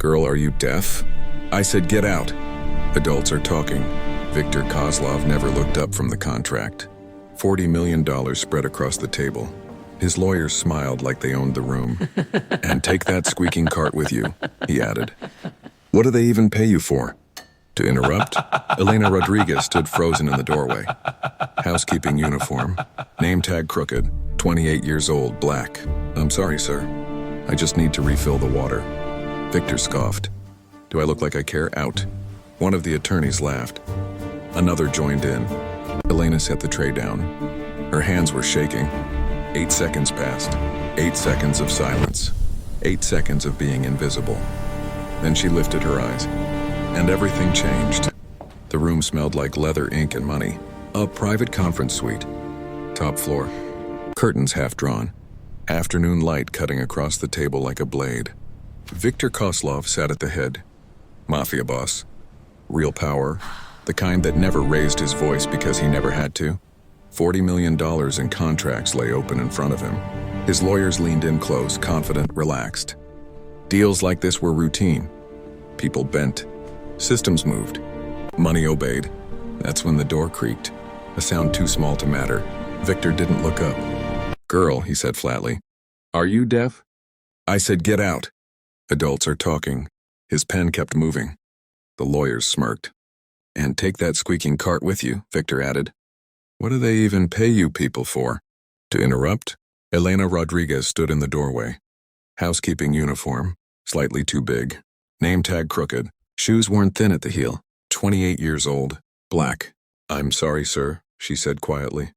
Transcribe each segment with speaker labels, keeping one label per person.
Speaker 1: Girl, are you deaf? I said get out. Adults are talking. Viktor Kozlov never looked up from the contract. $40 million spread across the table. His lawyers smiled like they owned the room. And take that squeaking cart with you, he added. What do they even pay you for? To interrupt, Elena Rodriguez stood frozen in the doorway. Housekeeping uniform, name tag crooked, 28 years old, black. I'm sorry, sir. I just need to refill the water. Viktor scoffed. Do I look like I care? Out. One of the attorneys laughed. Another joined in. Elena set the tray down. Her hands were shaking. 8 seconds passed. 8 seconds of silence. 8 seconds of being invisible. Then she lifted her eyes. And everything changed. The room smelled like leather, ink, and money. A private conference suite. Top floor. Curtains half drawn. Afternoon light cutting across the table like a blade. Viktor Kozlov sat at the head. Mafia boss. Real power. The kind that never raised his voice because he never had to. $40 million in contracts lay open in front of him. His lawyers leaned in close, confident, relaxed. Deals like this were routine. People bent. Systems moved. Money obeyed. That's when the door creaked. A sound too small to matter. Viktor didn't look up. Girl, he said flatly. Are you deaf? I said get out. Adults are talking. His pen kept moving. The lawyers smirked. And take that squeaking cart with you, Viktor added. What do they even pay you people for? To interrupt, Elena Rodriguez stood in the doorway. Housekeeping uniform, slightly too big. Name tag crooked. Shoes worn thin at the heel. 28 years old. Black. I'm sorry, sir, she said quietly.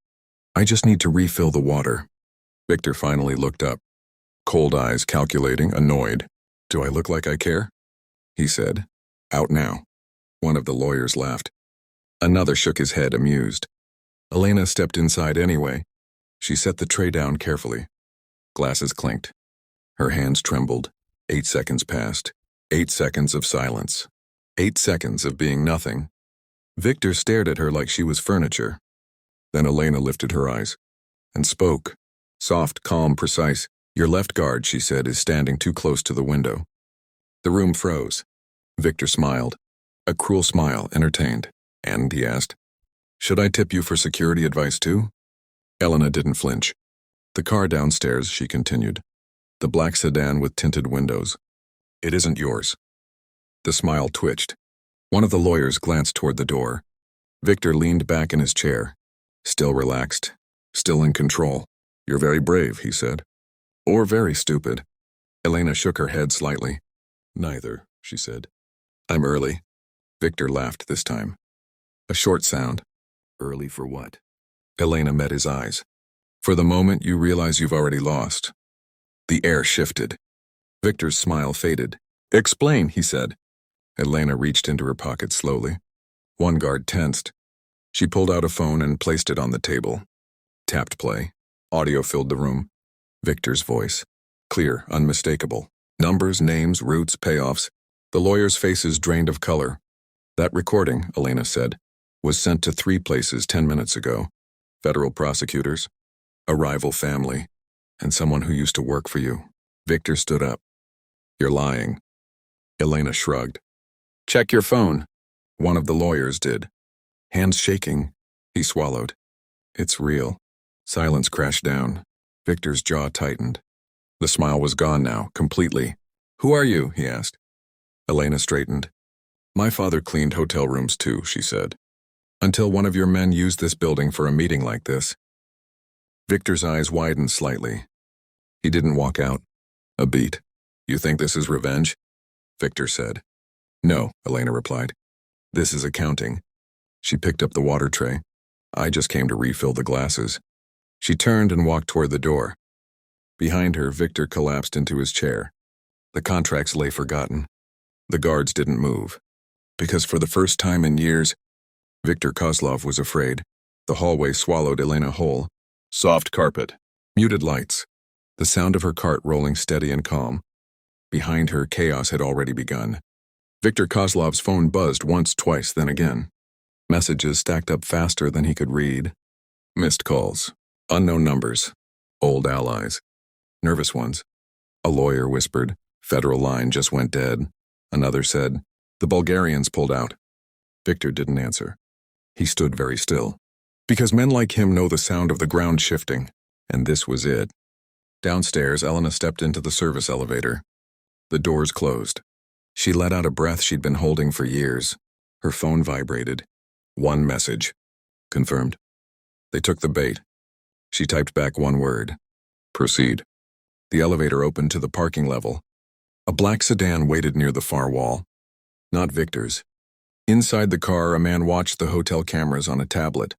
Speaker 1: I just need to refill the water. Viktor finally looked up. Cold eyes calculating, annoyed. Do I look like I care? He said. Out now. One of the lawyers laughed. Another shook his head, amused. Elena stepped inside anyway. She set the tray down carefully. Glasses clinked. Her hands trembled. 8 seconds passed. 8 seconds of silence. 8 seconds of being nothing. Viktor stared at her like she was furniture. Then Elena lifted her eyes and spoke. Soft, calm, precise. Your left guard, she said, is standing too close to the window. The room froze. Viktor smiled. A cruel smile, entertained. And, he asked, should I tip you for security advice too? Elena didn't flinch. The car downstairs, she continued. The black sedan with tinted windows. It isn't yours. The smile twitched. One of the lawyers glanced toward the door. Viktor leaned back in his chair. Still relaxed. Still in control. You're very brave, he said. Or very stupid. Elena shook her head slightly. Neither, she said. I'm early. Viktor laughed this time. A short sound. Early for what? Elena met his eyes. For the moment, you realize you've already lost. The air shifted. Viktor's smile faded. Explain, he said. Elena reached into her pocket slowly. One guard tensed. She pulled out a phone and placed it on the table. Tapped play. Audio filled the room. Viktor's voice. Clear, unmistakable. Numbers, names, routes, payoffs. The lawyers' faces drained of color. That recording, Elena said, was sent to 3 places 10 minutes ago. Federal prosecutors, a rival family, and someone who used to work for you. Viktor stood up. You're lying. Elena shrugged. Check your phone. One of the lawyers did. Hands shaking, he swallowed. It's real. Silence crashed down. Viktor's jaw tightened. The smile was gone now, completely. Who are you? He asked. Elena straightened. My father cleaned hotel rooms too, she said. Until one of your men used this building for a meeting like this. Viktor's eyes widened slightly. He didn't walk out. A beat. You think this is revenge? Viktor said. No, Elena replied. This is accounting. She picked up the water tray. I just came to refill the glasses. She turned and walked toward the door. Behind her, Viktor collapsed into his chair. The contracts lay forgotten. The guards didn't move. Because for the first time in years, Viktor Kozlov was afraid. The hallway swallowed Elena whole. Soft carpet. Muted lights. The sound of her cart rolling steady and calm. Behind her, chaos had already begun. Viktor Kozlov's phone buzzed once, twice, then again. Messages stacked up faster than he could read. Missed calls. Unknown numbers. Old allies. Nervous ones. A lawyer whispered, "Federal line just went dead." Another said, "The Bulgarians pulled out." Victor didn't answer. He stood very still. Because men like him know the sound of the ground shifting, and this was it. Downstairs, Elena stepped into the service elevator. The doors closed. She let out a breath she'd been holding for years. Her phone vibrated. One message. Confirmed. They took the bait. She typed back one word. Proceed. The elevator opened to the parking level. A black sedan waited near the far wall. Not Victor's. Inside the car, a man watched the hotel cameras on a tablet.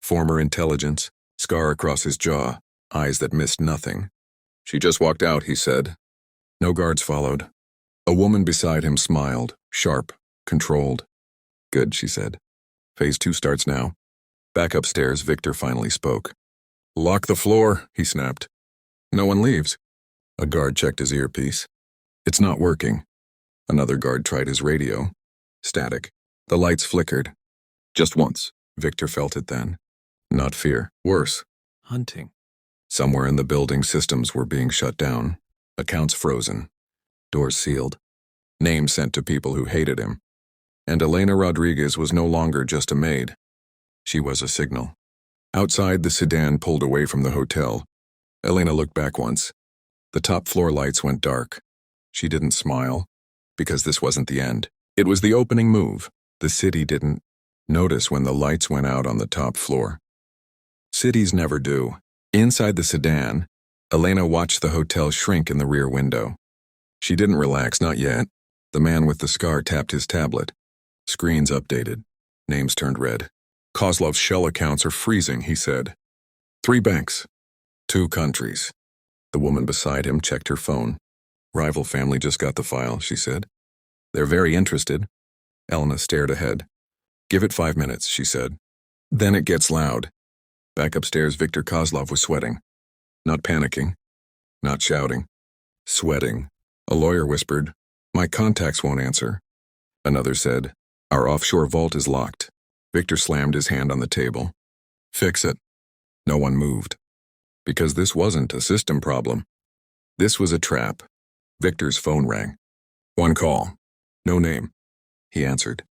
Speaker 1: Former intelligence, scar across his jaw, eyes that missed nothing. She just walked out, he said. No guards followed. A woman beside him smiled, sharp, controlled. Good, she said. Phase 2 starts now. Back upstairs, Victor finally spoke. Lock the floor, he snapped. No one leaves. A guard checked his earpiece. It's not working. Another guard tried his radio. Static. The lights flickered. Just once. Victor felt it then. Not fear. Worse. Hunting. Somewhere in the building, systems were being shut down. Accounts frozen. Doors sealed. Names sent to people who hated him. And Elena Rodriguez was no longer just a maid. She was a signal. Outside, the sedan pulled away from the hotel. Elena looked back once. The top floor lights went dark. She didn't smile, because this wasn't the end. It was the opening move. The city didn't notice when the lights went out on the top floor. Cities never do. Inside the sedan, Elena watched the hotel shrink in the rear window. She didn't relax, not yet. The man with the scar tapped his tablet. Screens updated. Names turned red. Kozlov's shell accounts are freezing, he said. 3 banks. 2 countries. The woman beside him checked her phone. Rival family just got the file, she said. They're very interested. Elena stared ahead. Give it 5 minutes, she said. Then it gets loud. Back upstairs, Viktor Kozlov was sweating. Not panicking. Not shouting. Sweating. A lawyer whispered, My contacts won't answer. Another said, Our offshore vault is locked. Victor slammed his hand on the table. Fix it. No one moved. Because this wasn't a system problem. This was a trap. Victor's phone rang. 1 call. No name. He answered.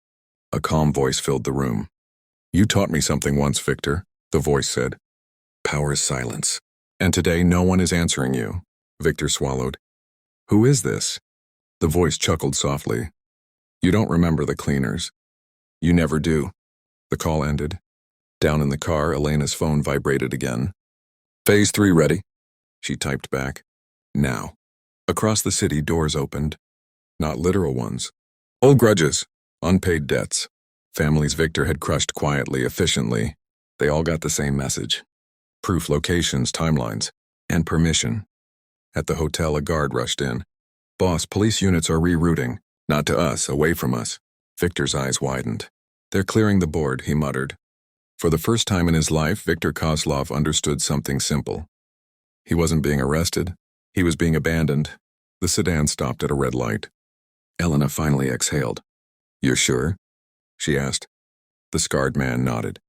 Speaker 1: A calm voice filled the room. You taught me something once, Victor, the voice said. Power is silence. And today no one is answering you. Victor swallowed. Who is this? The voice chuckled softly. You don't remember the cleaners. You never do. The call ended. Down in the car, Elena's phone vibrated again. Phase 3 ready. She typed back. Now. Across the city, doors opened. Not literal ones. Old grudges. Unpaid debts. Families Victor had crushed quietly, efficiently. They all got the same message. Proof, locations, timelines, and permission. At the hotel, a guard rushed in. Boss, police units are rerouting. Not to us, away from us. Victor's eyes widened. They're clearing the board, he muttered. For the first time in his life, Viktor Kozlov understood something simple. He wasn't being arrested. He was being abandoned. The sedan stopped at a red light. Elena finally exhaled. You're sure? She asked. The scarred man nodded.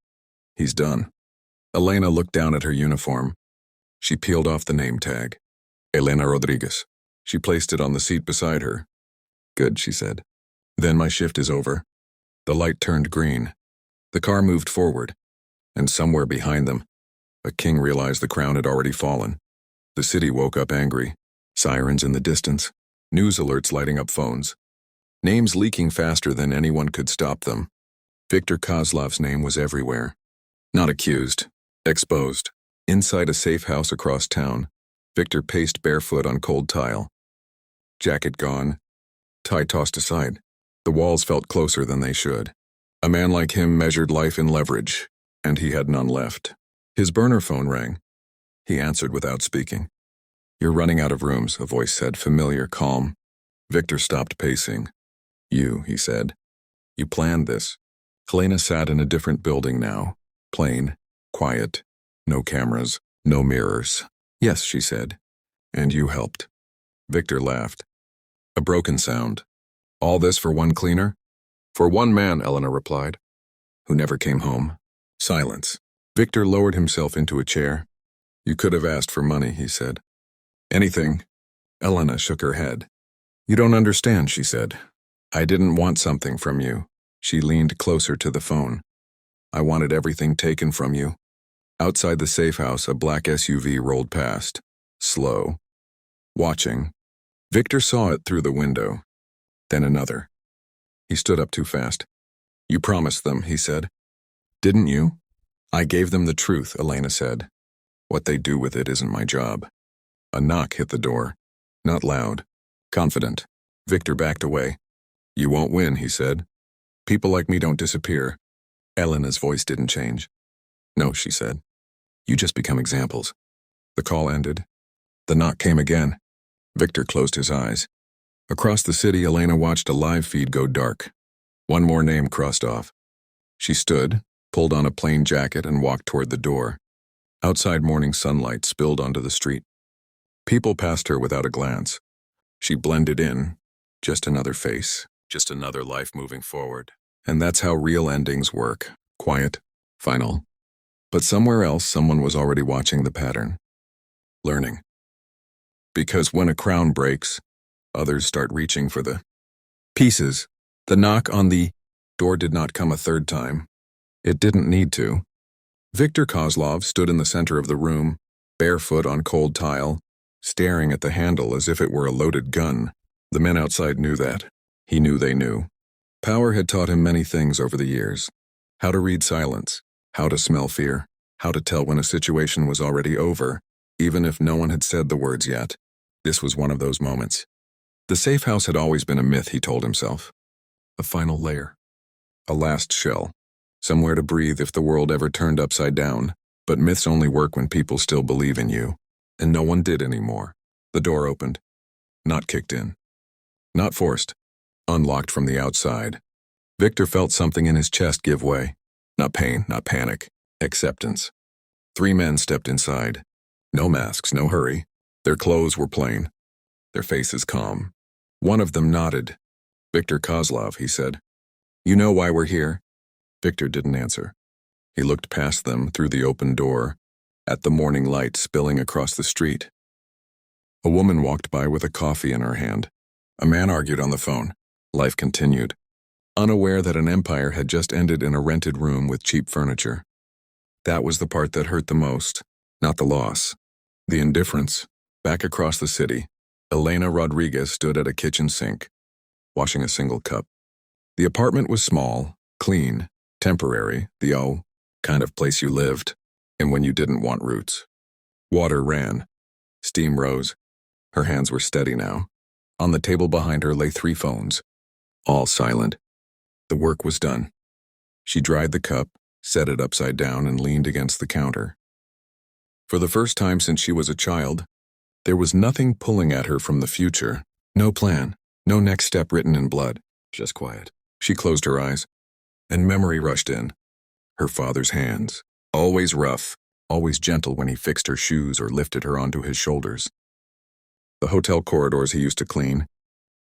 Speaker 1: He's done. Elena looked down at her uniform. She peeled off the name tag. Elena Rodriguez. She placed it on the seat beside her. Good, she said. Then my shift is over. The light turned green. The car moved forward. And somewhere behind them, a king realized the crown had already fallen. The city woke up angry. Sirens in the distance. News alerts lighting up phones. Names leaking faster than anyone could stop them. Viktor Kozlov's name was everywhere. Not accused. Exposed. Inside a safe house across town, Victor paced barefoot on cold tile. Jacket gone. Tie tossed aside. The walls felt closer than they should. A man like him measured life in leverage, and he had none left. His burner phone rang. He answered without speaking. You're running out of rooms, a voice said, familiar, calm. Victor stopped pacing. You, he said. You planned this. Helena sat in a different building now. Plain, quiet, no cameras, no mirrors. Yes, she said. And you helped. Victor laughed. A broken sound. All this for one cleaner? For one man, Elena replied, who never came home. Silence. Victor lowered himself into a chair. You could have asked for money, he said. Anything. Elena shook her head. You don't understand, she said. I didn't want something from you. She leaned closer to the phone. I wanted everything taken from you. Outside the safe house, a black SUV rolled past. Slow. Watching. Victor saw it through the window. Then another. He stood up too fast. You promised them, he said. Didn't you? I gave them the truth, Elena said. What they do with it isn't my job. A knock hit the door. Not loud. Confident. Victor backed away. You won't win, he said. People like me don't disappear. Elena's voice didn't change. No, she said. You just become examples. The call ended. The knock came again. Victor closed his eyes. Across the city, Elena watched a live feed go dark. One more name crossed off. She stood, pulled on a plain jacket, and walked toward the door. Outside, morning sunlight spilled onto the street. People passed her without a glance. She blended in. Just another face. Just another life moving forward. And that's how real endings work. Quiet. Final. But somewhere else, someone was already watching the pattern. Learning. Because when a crown breaks, others start reaching for the pieces. The knock on the door did not come a third time. It didn't need to. Viktor Kozlov stood in the center of the room, barefoot on cold tile, staring at the handle as if it were a loaded gun. The men outside knew that. He knew they knew. Power had taught him many things over the years. How to read silence, how to smell fear, how to tell when a situation was already over, even if no one had said the words yet. This was one of those moments. The safe house had always been a myth, he told himself. A final layer. A last shell. Somewhere to breathe if the world ever turned upside down. But myths only work when people still believe in you. And no one did anymore. The door opened. Not kicked in. Not forced. Unlocked from the outside. Victor felt something in his chest give way. Not pain, not panic. Acceptance. 3 men stepped inside. No masks, no hurry. Their clothes were plain. Their faces calm. One of them nodded. Viktor Kozlov, he said. You know why we're here? Victor didn't answer. He looked past them through the open door, at the morning light spilling across the street. A woman walked by with a coffee in her hand. A man argued on the phone. Life continued. Unaware that an empire had just ended in a rented room with cheap furniture. That was the part that hurt the most, not the loss. The indifference. Back across the city, Elena Rodriguez stood at a kitchen sink, washing a single cup. The apartment was small, clean, temporary, the kind of place you lived, and when you didn't want roots. Water ran. Steam rose. Her hands were steady now. On the table behind her lay 3 phones. All silent. The work was done. She dried the cup, set it upside down, and leaned against the counter. For the first time since she was a child, there was nothing pulling at her from the future. No plan, no next step written in blood. Just quiet. She closed her eyes, and memory rushed in. Her father's hands, always rough, always gentle when he fixed her shoes or lifted her onto his shoulders. The hotel corridors he used to clean.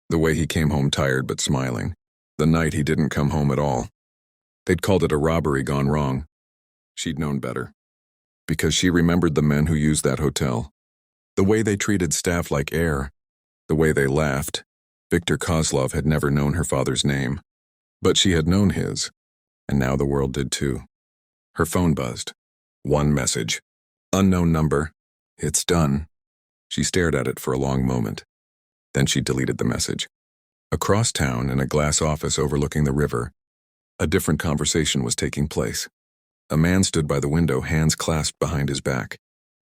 Speaker 1: The way he came home tired but smiling. The night he didn't come home at all. They'd called it a robbery gone wrong. She'd known better. Because she remembered the men who used that hotel. The way they treated staff like air. The way they laughed. Viktor Kozlov had never known her father's name. But she had known his. And now the world did too. Her phone buzzed. One message. Unknown number. It's done. She stared at it for a long moment. Then she deleted the message. Across town, in a glass office overlooking the river, a different conversation was taking place. A man stood by the window, hands clasped behind his back.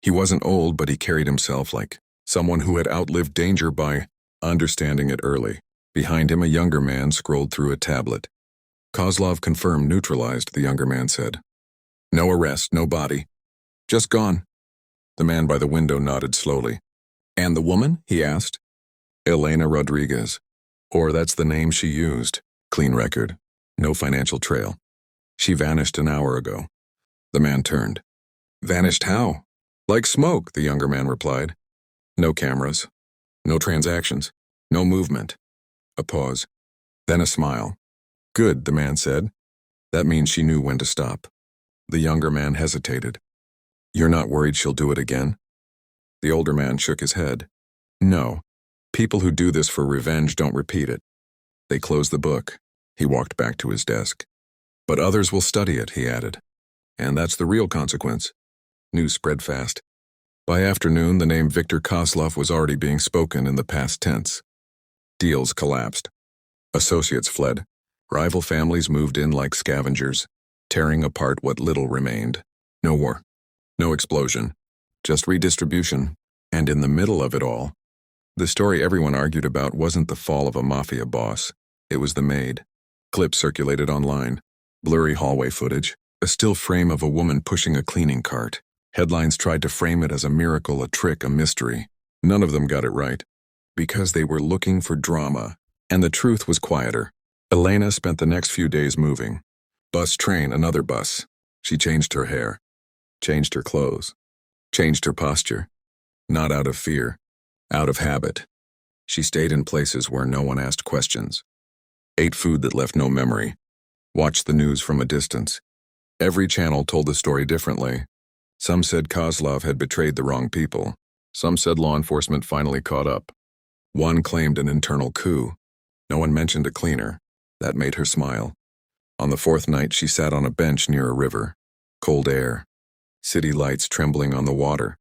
Speaker 1: He wasn't old, but he carried himself like someone who had outlived danger by understanding it early. Behind him, a younger man scrolled through a tablet. Kozlov confirmed, neutralized, the younger man said. No arrest, no body. Just gone. The man by the window nodded slowly. And the woman? He asked. Elena Rodriguez. Or that's the name she used. Clean record. No financial trail. She vanished an hour ago. The man turned. Vanished how? Like smoke, the younger man replied. No cameras. No transactions. No movement. A pause. Then a smile. Good, the man said. That means she knew when to stop. The younger man hesitated. You're not worried she'll do it again? The older man shook his head. No. People who do this for revenge don't repeat it. They closed the book. He walked back to his desk. But others will study it, he added. And that's the real consequence. News spread fast. By afternoon, the name Viktor Kozlov was already being spoken in the past tense. Deals collapsed. Associates fled. Rival families moved in like scavengers, tearing apart what little remained. No war. No explosion. Just redistribution. And in the middle of it all, the story everyone argued about wasn't the fall of a mafia boss. It was the Maid. Clips circulated online. Blurry hallway footage. A still frame of a woman pushing a cleaning cart. Headlines tried to frame it as a miracle, a trick, a mystery. None of them got it right. Because they were looking for drama. And the truth was quieter. Elena spent the next few days moving. Bus, train, another bus. She changed her hair. Changed her clothes. Changed her posture. Not out of fear. Out of habit. She stayed in places where no one asked questions. Ate food that left no memory. Watched the news from a distance. Every channel told the story differently. Some said Kozlov had betrayed the wrong people. Some said law enforcement finally caught up. One claimed an internal coup. No one mentioned a cleaner. That made her smile. On the fourth night, she sat on a bench near a river. Cold air. City lights trembling on the water.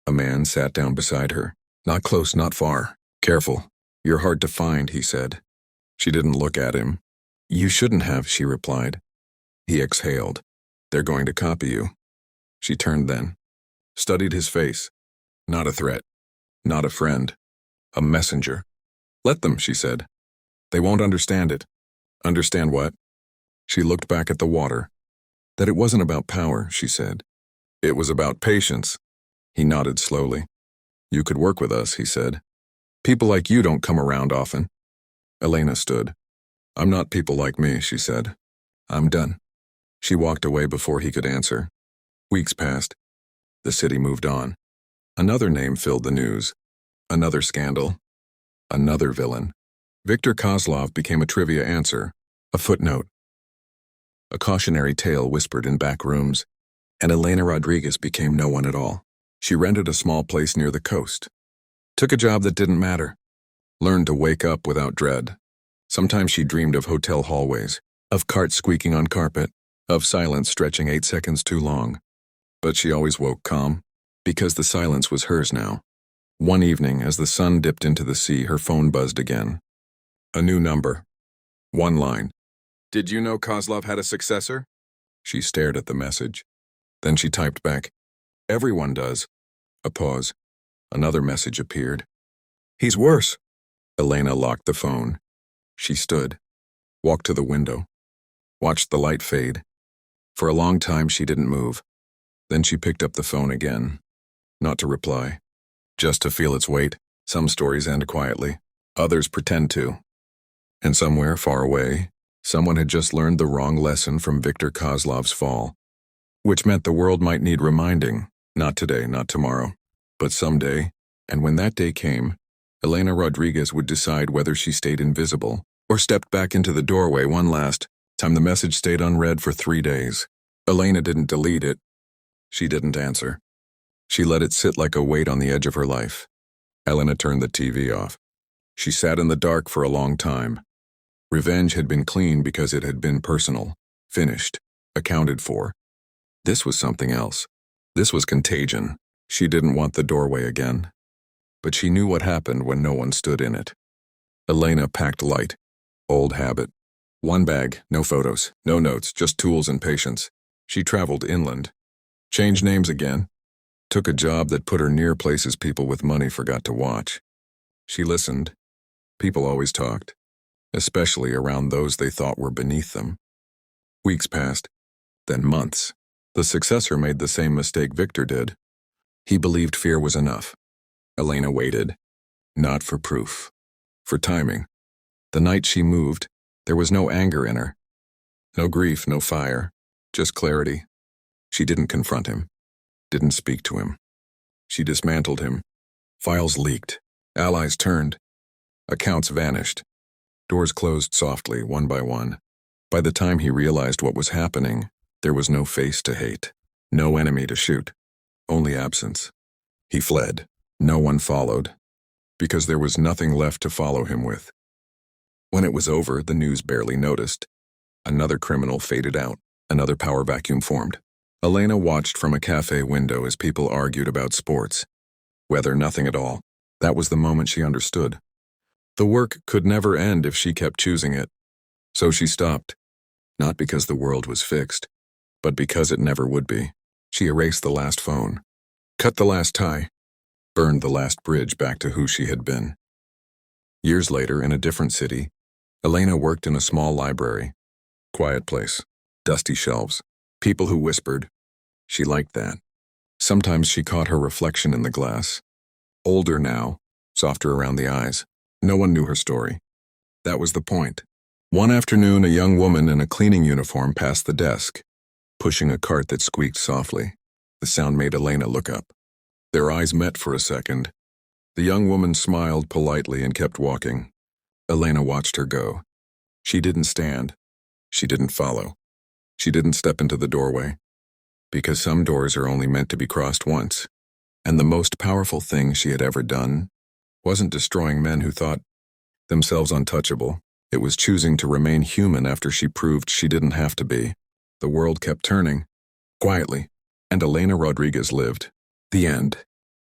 Speaker 1: A man sat down beside her. Not close, not far. Careful. You're hard to find, he said. She didn't look at him. You shouldn't have, she replied. He exhaled. They're going to copy you. She turned then. Studied his face. Not a threat. Not a friend. A messenger. Let them, she said. They won't understand it. Understand what? She looked back at the water. That it wasn't about power, she said. It was about patience. He nodded slowly. You could work with us, he said. People like you don't come around often. Elena stood. I'm not people like me, she said. I'm done. She walked away before he could answer. Weeks passed. The city moved on. Another name filled the news. Another scandal. Another villain. Viktor Kozlov became a trivia answer, a footnote. A cautionary tale whispered in back rooms, and Elena Rodriguez became no one at all. She rented a small place near the coast. Took a job that didn't matter. Learned to wake up without dread. Sometimes she dreamed of hotel hallways, of carts squeaking on carpet, of silence stretching 8 seconds too long. But she always woke calm, because the silence was hers now. One evening, as the sun dipped into the sea, her phone buzzed again. A new number. One line. Did you know Kozlov had a successor? She stared at the message. Then she typed back. Everyone does. A pause. Another message appeared. He's worse. Elena locked the phone. She stood. Walked to the window. Watched the light fade. For a long time she didn't move. Then she picked up the phone again. Not to reply. Just to feel its weight. Some stories end quietly. Others pretend to. And somewhere far away, someone had just learned the wrong lesson from Viktor Kozlov's fall, which meant the world might need reminding, not today, not tomorrow, but someday, and when that day came, Elena Rodriguez would decide whether she stayed invisible or stepped back into the doorway one last time. The message stayed unread for 3 days. Elena didn't delete it. She didn't answer. She let it sit like a weight on the edge of her life. Elena turned the TV off. She sat in the dark for a long time. Revenge had been clean because it had been personal, finished, accounted for. This was something else. This was contagion. She didn't want the doorway again. But she knew what happened when no one stood in it. Elena packed light. Old habit. One bag, no photos, no notes, just tools and patience. She traveled inland. Changed names again. Took a job that put her near places people with money forgot to watch. She listened. People always talked, especially around those they thought were beneath them. Weeks passed, then months. The successor made the same mistake Viktor did. He believed fear was enough. Elena waited, not for proof, for timing. The night she moved, there was no anger in her. No grief, no fire, just clarity. She didn't confront him, didn't speak to him. She dismantled him. Files leaked, allies turned, accounts vanished. Doors closed softly, one by one. By the time he realized what was happening, there was no face to hate, no enemy to shoot, only absence. He fled. No one followed, because there was nothing left to follow him with. When it was over, the news barely noticed. Another criminal faded out. Another power vacuum formed. Elena watched from a cafe window as people argued about sports. Weather, nothing at all. That was the moment she understood. The work could never end if she kept choosing it. So she stopped. Not because the world was fixed, but because it never would be. She erased the last phone, cut the last tie, burned the last bridge back to who she had been. Years later, in a different city, Elena worked in a small library. Quiet place, dusty shelves, people who whispered. She liked that. Sometimes she caught her reflection in the glass. Older now, softer around the eyes. No one knew her story. That was the point. One afternoon, a young woman in a cleaning uniform passed the desk, pushing a cart that squeaked softly. The sound made Elena look up. Their eyes met for a second. The young woman smiled politely and kept walking. Elena watched her go. She didn't stand. She didn't follow. She didn't step into the doorway. Because some doors are only meant to be crossed once. And the most powerful thing she had ever done wasn't destroying men who thought themselves untouchable. It was choosing to remain human after she proved she didn't have to be. The world kept turning, quietly, and Elena Rodriguez lived. The end.